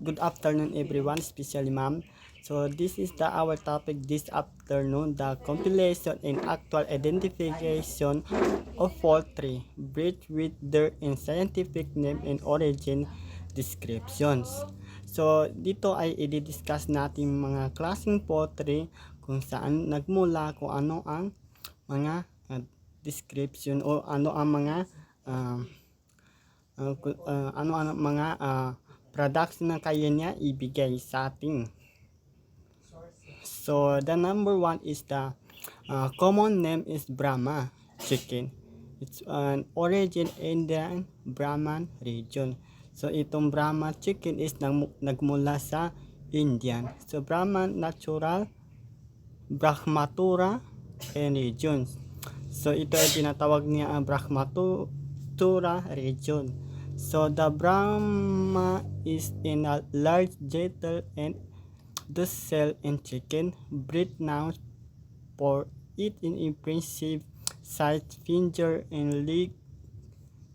Good afternoon everyone, especially ma'am. So this is our topic this afternoon, the compilation and actual identification of poultry breed with their and scientific name and origin descriptions. So dito ay i-discuss natin mga klaseng poultry, kung saan nagmula, kung ano ang mga description o ano ang mga uh, ano mga products na kaya niya ibigay sa ating. So the number one is the common name is Brahma chicken. It's an origin Indian Brahman region. So itong Brahma chicken is nagmula sa Indian. So Brahman natural Brahmatura and regions. So ito ay tinatawag niya ang Brahmatura region. So the Brahma is in a large gentle and docile and chicken breed now for it in impressive size, finger and leg,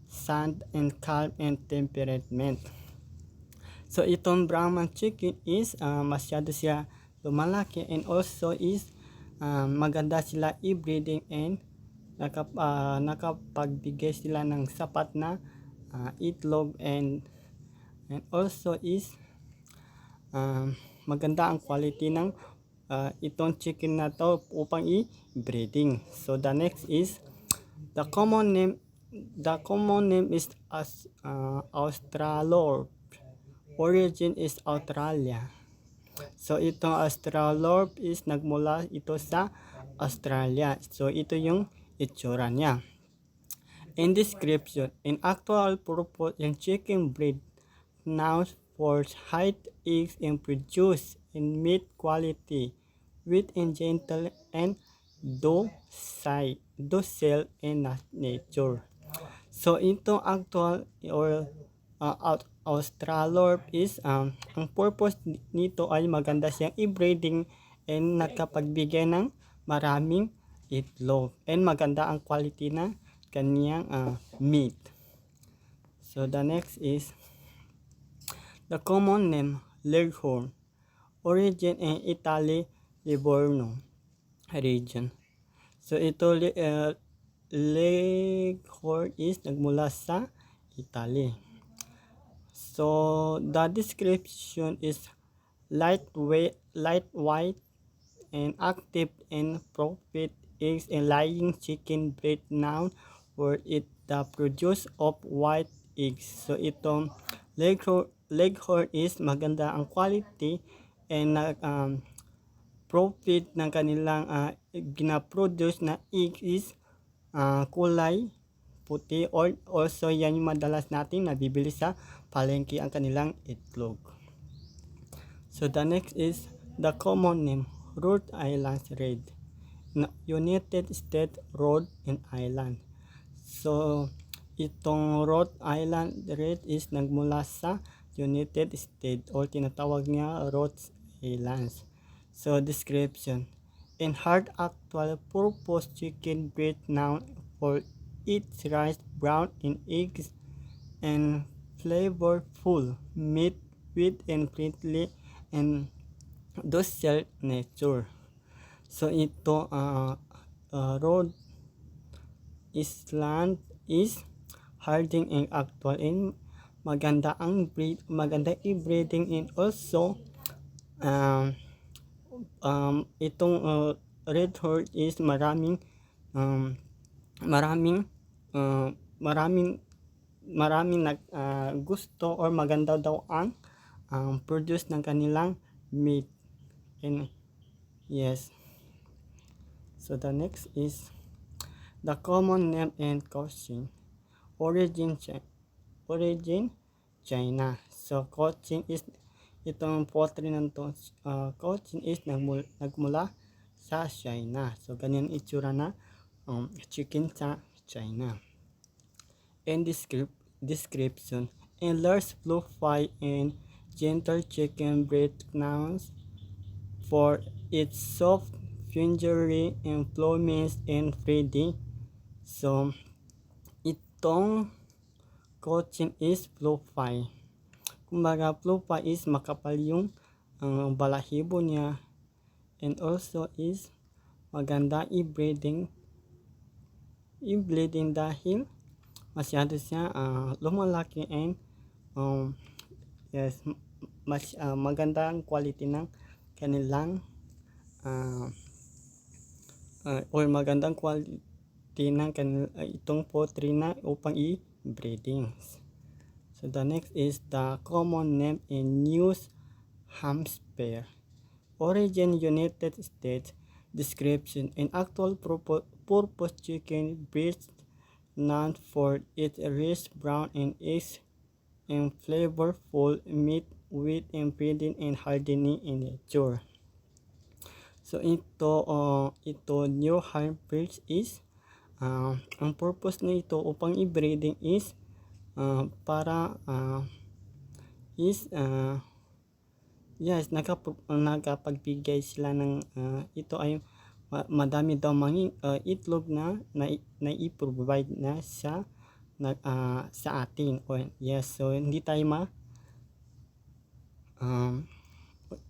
sand and calm and temperament. So itong Brahman chicken is masyado siya lumalaki and also is maganda sila i-breeding and nakapagbigay sila ng sapat na itlog and also is maganda ang quality ng itong chicken na to upang i-breeding. So the next is the common name is Australorp. Origin is Australia. So itong Australorp is nagmula ito sa Australia. So ito yung itsura niya. In description, in actual purpose, yung chicken breed now for height, eggs, and produce in meat quality, with in gentle and docile in nature. So ito actual or Australorp is ang purpose nito ay maganda siyang i-breeding and nakapagbigay ng maraming itlog and maganda ang quality na kaniyang meat. So the next is the common name Leghorn. Origin in Italy, Livorno region. So ito Leghorn is nagmula sa Italy. So the description is light white and active and profit eggs and laying chicken breed now where it the produce of white eggs. So itong Leghorn is maganda ang quality and profit ng kanilang gina-produce na egg is kulay puti or also yan yung madalas natin nabibili sa palengke ang kanilang itlog. So the next is the common name Rhode Island Red. United States Rhode Island. So itong Rhode Island Red is nagmula sa United States or tinatawag niya Rhode Island. So description, in hard actual purpose chicken breed now for its rice brown in eggs and flavorful meat with and friendly and docile nature. So ito Rhode Island is harding and actual and maganda ang breed, maganda i-breeding and also itong red horse is maraming gusto or maganda daw ang produce ng kanilang meat. And yes, so the next is the common name and Cochin. Origin China. So Cochin is itong poultry na to, Cochin is nagmula sa China. So ganyan itsura na chicken sa China. And description, a large fluffy and gentle chicken breed known for its soft fingery and plumage and feeding. So itong Cochin is fluffy kumbaga plupa is makapal yung balahibo niya, and also is maganda i-breeding dahil masyado siya lumalaki, and yes, magandang quality ng kanilang or magandang quality ng itong poultry na upang i-breeding. So the next is the common name in New Hampshire. Origin United States. Description: an actual purpose chicken breed known for its rich brown and eggs and flavorful meat with breeding and hardening in nature. So ito New Hampshire is ang purpose na ito upang i-breeding is para yes, nakapagbigay sila ng ito ay madami daw mga itlog na i-provide na sa atin. Yes, so hindi tayo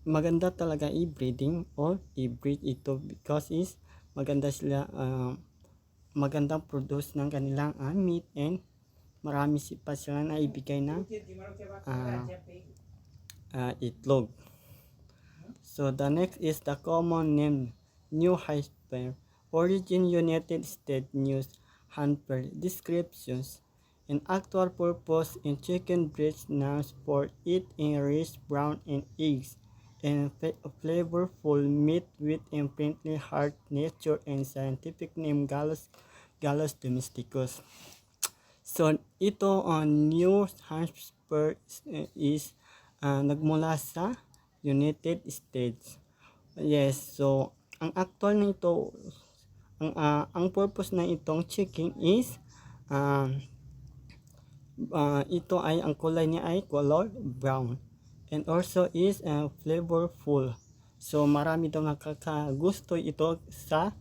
maganda talaga i-breeding or i-breed ito because is maganda sila, magandang produce ng kanilang meat, and marami pa sila na ibigay ng itlog. So the next is the common name New Hampshire. Origin United States. New Hampshire. Descriptions: an actual purpose in chicken breeds known for its rich brown and eggs and flavorful meat with friendly hard nature and scientific name Gallus domesticus. So ito New Hampshire is nagmula sa United States. Yes, so ang actual nito, ang purpose na itong chicken is ito ay ang kulay niya ay color brown, and also is flavorful. So marami daw nakakagusto ito sa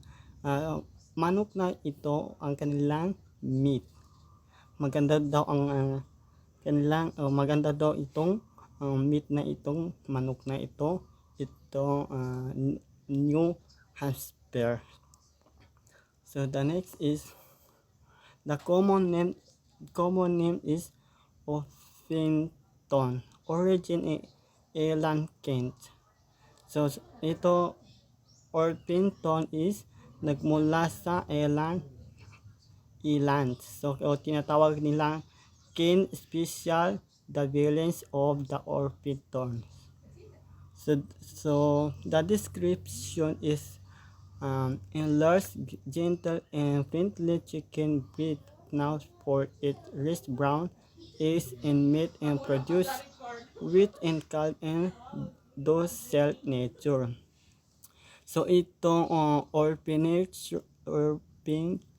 manok na ito ang kanilang meat. Maganda daw ang kanilang maganda daw itong meat na itong manok na ito New Hampshire. So the next is the common name is Orpington. Origin Ireland, Kent. So ito Orpington is nagmula sa Ireland. So tinatawag nilang Kent Special, the villains of the Orpingtons. So the description is a large, gentle and friendly chicken breed known for its rich brown eggs and meat and produce with and calm and docile nature. So itong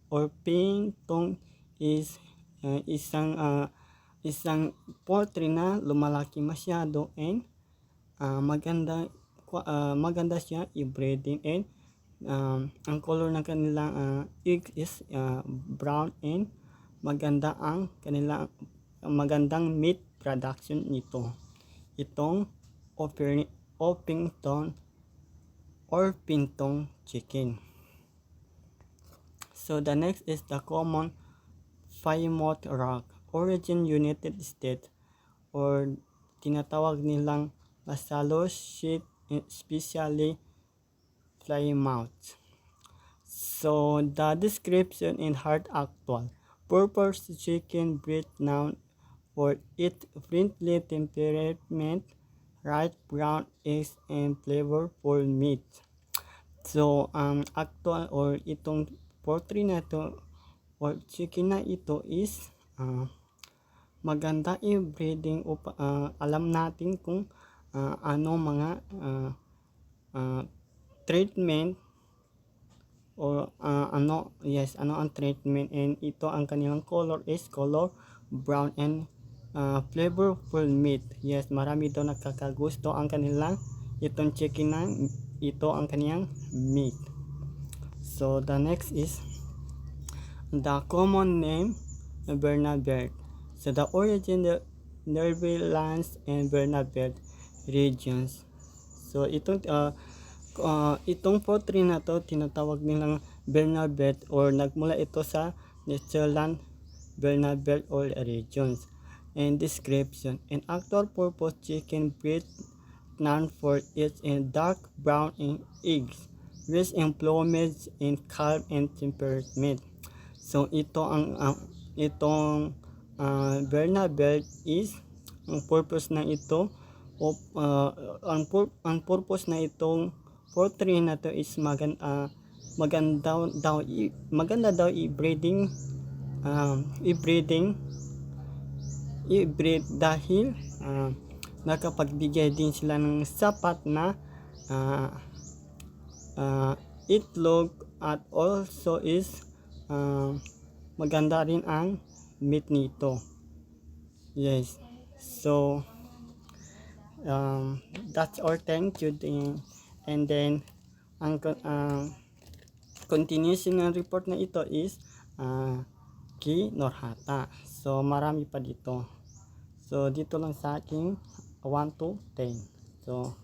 Orpington is isang poultry na lumalaki masyado, and maganda siya i-breeding, and ang color ng kanilang egg is brown, and magandang meat production nito. Itong Orpington chicken. So the next is the common Plymouth Rock. Origin United States, or tinatawag nilang Lasalo sheep, especially Plymouth. So the description in hard actual purpose chicken breed known for its friendly temperament, right brown eggs and flavorful meat. So actual or itong poultry na to or chicken na ito is maganda i-breeding alam natin kung ano mga treatment or ano ang treatment, and ito ang kanilang color is color brown and flavorful meat. Yes, marami daw nakakagusto ang kanilang itong chicken na ito ang kanilang meat. So the next is the common name Bernabert. So the origin Netherlands and Bernabert regions. So itong poultry na to tinatawag nilang Bernabert or nagmula ito sa Netherlands Bernabert or regions. And description: an actual purpose chicken breed known for its dark brown eggs, rich in plumage and calm and temperament. So ito itong Bernabert is ang purpose na ito ang purpose na itong poultry na to is maganda daw i-breed dahil nakapagbigay din sila ng sapat na itlog at also is maganda rin ang meat nito. Yes, so that's all. Thank you. And then ang continuation ng report na ito is kay Norhata. So marami pa dito. So dito lang sa aking 1 to 10. So